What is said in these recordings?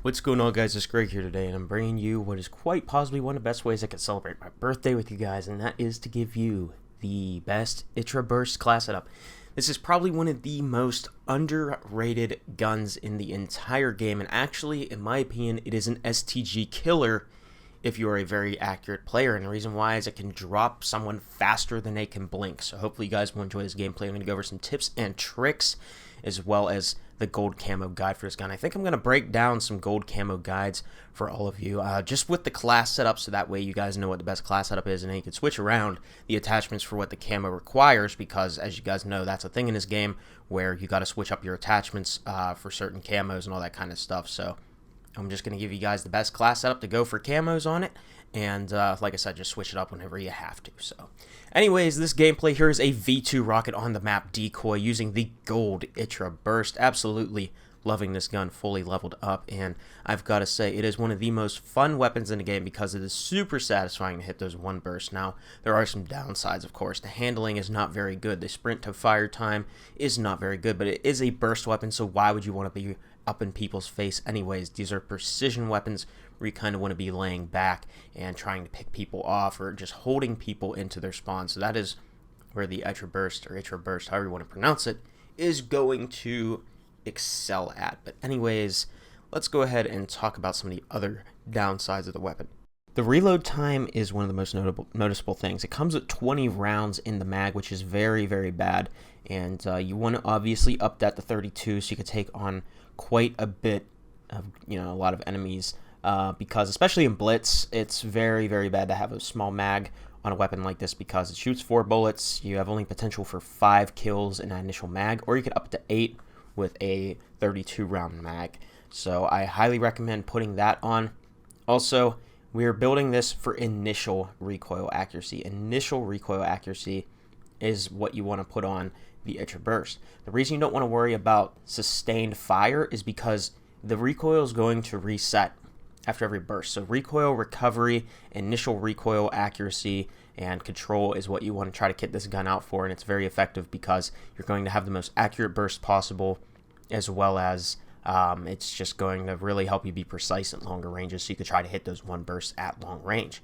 What's going on, guys? It's Greg here today, and I'm bringing you what is quite possibly one of the best ways I could celebrate my birthday with you guys, and that is to give you the best Itra burst class setup. This is probably one of the most underrated guns in the entire game, and actually, in my opinion, it is an STG killer if you are a very accurate player, and the reason why is it can drop someone faster than they can blink. So hopefully you guys will enjoy this gameplay. I'm going to go over some tips and tricks, as well as the gold camo guide for this gun. I think I'm going to break down some gold camo guides for all of you, just with the class setup, so that way you guys know what the best class setup is, and then you can switch around the attachments for what the camo requires, because as you guys know, that's a thing in this game where you got to switch up your attachments for certain camos and all that kind of stuff. So I'm just going to give you guys the best class setup to go for camos on it, and like I said, just switch it up whenever you have to. So anyways, this gameplay here is a V2 rocket on the map Decoy using the gold Itra burst. Absolutely loving this gun, fully leveled up, and I've got to say it is one of the most fun weapons in the game because it is super satisfying to hit those one bursts. Now, there are some downsides, of course. The handling is not very good. The sprint to fire time is not very good, but it is a burst weapon, so why would you want to be up in people's face anyways? These are precision weapons where you kind of want to be laying back and trying to pick people off or just holding people into their spawn. So that is where the Itra burst, or Itra burst, however you want to pronounce it, is going to excel at. But anyways, let's go ahead and talk about some of the other downsides of the weapon. The reload time is one of the most noticeable things. It comes with 20 rounds in the mag, which is very, very bad, and you want to obviously up that to 32 so you can take on quite a bit of, a lot of enemies, because especially in Blitz, it's very, very bad to have a small mag on a weapon like this because it shoots 4 bullets. You have only potential for 5 kills in that initial mag, or you can up it to 8 with a 32 round mag. So I highly recommend putting that on. Also, we're building this for initial recoil accuracy. Initial recoil accuracy is what you want to put on the Itra burst. The reason you don't want to worry about sustained fire is because the recoil is going to reset after every burst. So recoil recovery, initial recoil accuracy, and control is what you want to try to kit this gun out for, and it's very effective because you're going to have the most accurate burst possible, as well as it's just going to really help you be precise at longer ranges, so you can try to hit those one bursts at long range.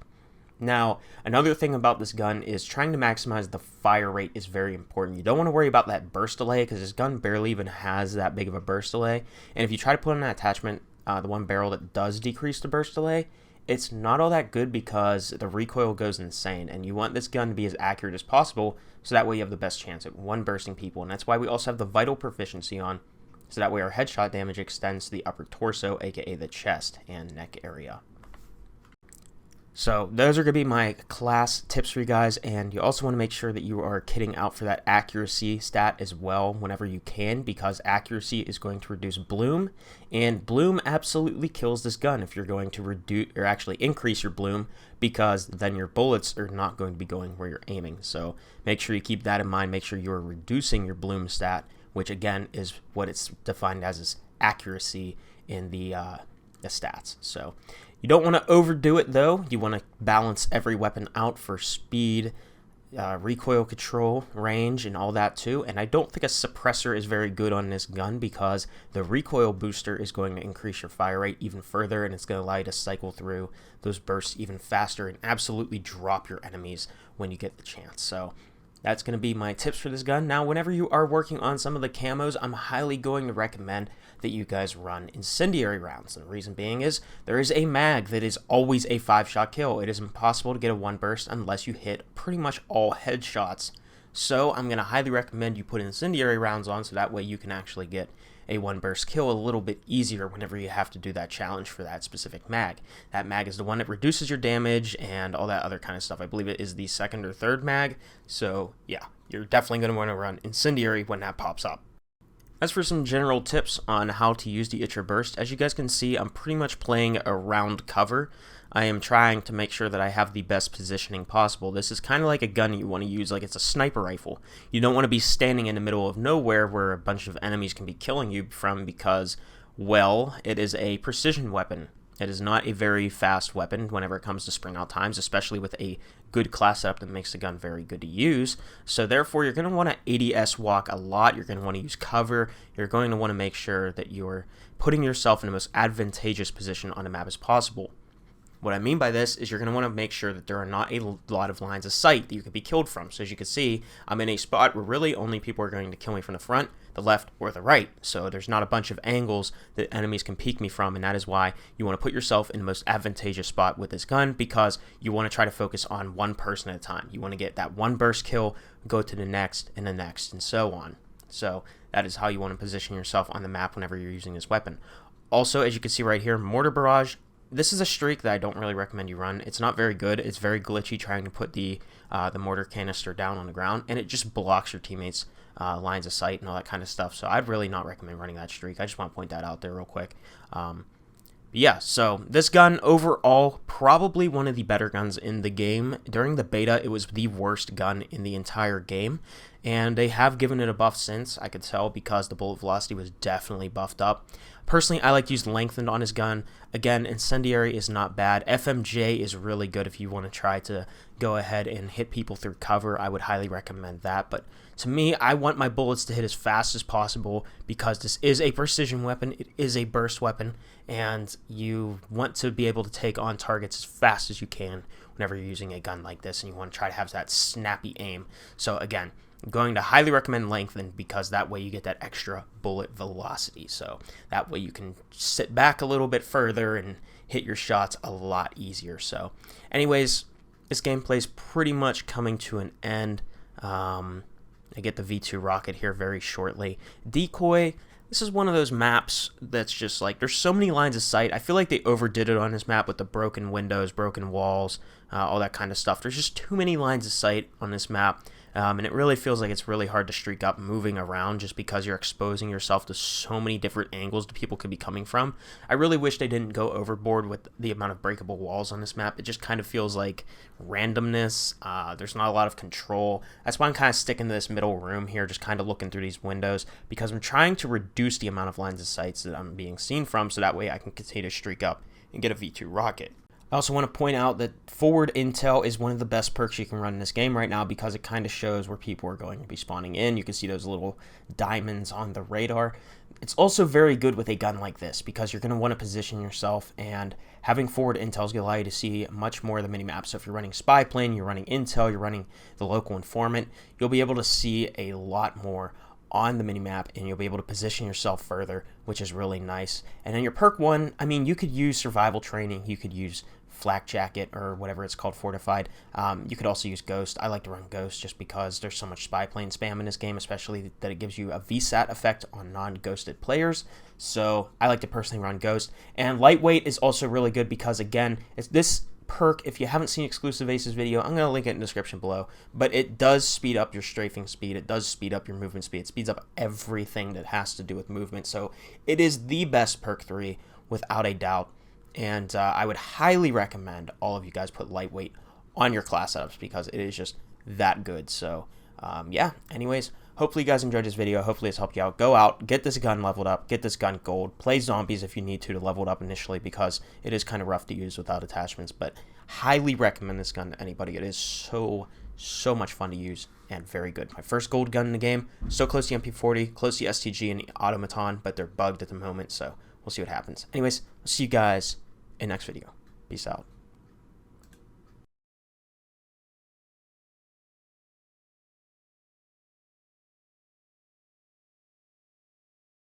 Now, another thing about this gun is trying to maximize the fire rate is very important. You don't want to worry about that burst delay because this gun barely even has that big of a burst delay, and if you try to put in an attachment, the one barrel that does decrease the burst delay, it's not all that good because the recoil goes insane, and you want this gun to be as accurate as possible so that way you have the best chance at one bursting people, and that's why we also have the vital proficiency on, so that way our headshot damage extends to the upper torso, aka the chest and neck area. So those are going to be my class tips for you guys, and you also want to make sure that you are kitting out for that accuracy stat as well whenever you can, because accuracy is going to reduce bloom, and bloom absolutely kills this gun if you're going to reduce or actually increase your bloom, because then your bullets are not going to be going where you're aiming. So make sure you keep that in mind. Make sure you're reducing your bloom stat, which again is what it's defined as is accuracy in the stats. So you don't want to overdo it though. You want to balance every weapon out for speed, recoil control, range, and all that too. And I don't think a suppressor is very good on this gun because the recoil booster is going to increase your fire rate even further, and it's going to allow you to cycle through those bursts even faster and absolutely drop your enemies when you get the chance. So that's going to be my tips for this gun. Now, whenever you are working on some of the camos, I'm highly going to recommend that you guys run incendiary rounds. And the reason being is there is a mag that is always a 5-shot kill. It is impossible to get a 1 burst unless you hit pretty much all headshots. So I'm going to highly recommend you put incendiary rounds on, so that way you can actually get a 1 burst kill a little bit easier whenever you have to do that challenge for that specific mag. That mag is the one that reduces your damage and all that other kind of stuff. I believe it is the 2nd or 3rd mag. So yeah, you're definitely going to want to run incendiary when that pops up. As for some general tips on how to use the Itra burst, as you guys can see, I'm pretty much playing around cover. I am trying to make sure that I have the best positioning possible. This is kind of like a gun you want to use like it's a sniper rifle. You don't want to be standing in the middle of nowhere where a bunch of enemies can be killing you from because, well, it is a precision weapon. It is not a very fast weapon whenever it comes to sprint out times, especially with a good class setup that makes the gun very good to use. So therefore, you're going to want to ADS walk a lot. You're going to want to use cover. You're going to want to make sure that you're putting yourself in the most advantageous position on the map as possible. What I mean by this is you're going to want to make sure that there are not a lot of lines of sight that you could be killed from. So as you can see, I'm in a spot where really only people are going to kill me from the front, the left, or the right. So there's not a bunch of angles that enemies can peek me from, and that is why you want to put yourself in the most advantageous spot with this gun, because you want to try to focus on one person at a time. You want to get that one burst kill, go to the next, and so on. So that is how you want to position yourself on the map whenever you're using this weapon. Also, as you can see right here, Mortar Barrage. This is a streak that I don't really recommend you run. It's not very good. It's very glitchy trying to put the mortar canister down on the ground, and it just blocks your teammates' lines of sight and all that kind of stuff. So I'd really not recommend running that streak. I just want to point that out there real quick. Yeah, so this gun overall, probably one of the better guns in the game. During the beta, it was the worst gun in the entire game, and they have given it a buff since, I could tell, because the bullet velocity was definitely buffed up. Personally, I like to use lengthened on his gun. Again, incendiary is not bad. FMJ is really good if you want to try to go ahead and hit people through cover. I would highly recommend that. But to me, I want my bullets to hit as fast as possible because this is a precision weapon. It is a burst weapon, and you want to be able to take on targets as fast as you can whenever you're using a gun like this, and you want to try to have that snappy aim. So again, I'm going to highly recommend lengthened because that way you get that extra bullet velocity. So that way you can sit back a little bit further and hit your shots a lot easier. So anyways, this gameplay is pretty much coming to an end. I get the V2 rocket here very shortly. Decoy, this is one of those maps that's just like, there's so many lines of sight. I feel like they overdid it on this map with the broken windows, broken walls, all that kind of stuff. There's just too many lines of sight on this map. And it really feels like it's really hard to streak up moving around just because you're exposing yourself to so many different angles that people could be coming from. I really wish they didn't go overboard with the amount of breakable walls on this map. It just kind of feels like randomness. There's not a lot of control. That's why I'm kind of sticking to this middle room here, just kind of looking through these windows, because I'm trying to reduce the amount of lines of sights that I'm being seen from, so that way I can continue to streak up and get a V2 rocket. I also want to point out that forward intel is one of the best perks you can run in this game right now because it kind of shows where people are going to be spawning in. You can see those little diamonds on the radar. It's also very good with a gun like this because you're going to want to position yourself, and having forward intel is going to allow you to see much more of the minimap. So if you're running spy plane, you're running intel, you're running the local informant, you'll be able to see a lot more on the minimap, and you'll be able to position yourself further, which is really nice. And then your perk one, I mean, you could use survival training, you could use flak jacket or whatever it's called, fortified. You could also use ghost. I like to run ghost just because there's so much spy plane spam in this game, especially that it gives you a VSAT effect on non-ghosted players. So I like to personally run ghost. And lightweight is also really good because, again, it's this perk. If you haven't seen Exclusive Aces video, I'm going to link it in the description below, but it does speed up your strafing speed, it does speed up your movement speed, it speeds up everything that has to do with movement. So it is the best perk 3 without a doubt, and I would highly recommend all of you guys put lightweight on your class setups because it is just that good. So yeah, anyways, hopefully you guys enjoyed this video. Hopefully it's helped you out. Go out, get this gun leveled up, get this gun gold, play zombies if you need to level it up initially because it is kind of rough to use without attachments, but highly recommend this gun to anybody. It is so much fun to use and very good. My first gold gun in the game, so close to MP40, close to STG and Automaton, but they're bugged at the moment, so we'll see what happens. Anyways, I'll see you guys in the next video. Peace out.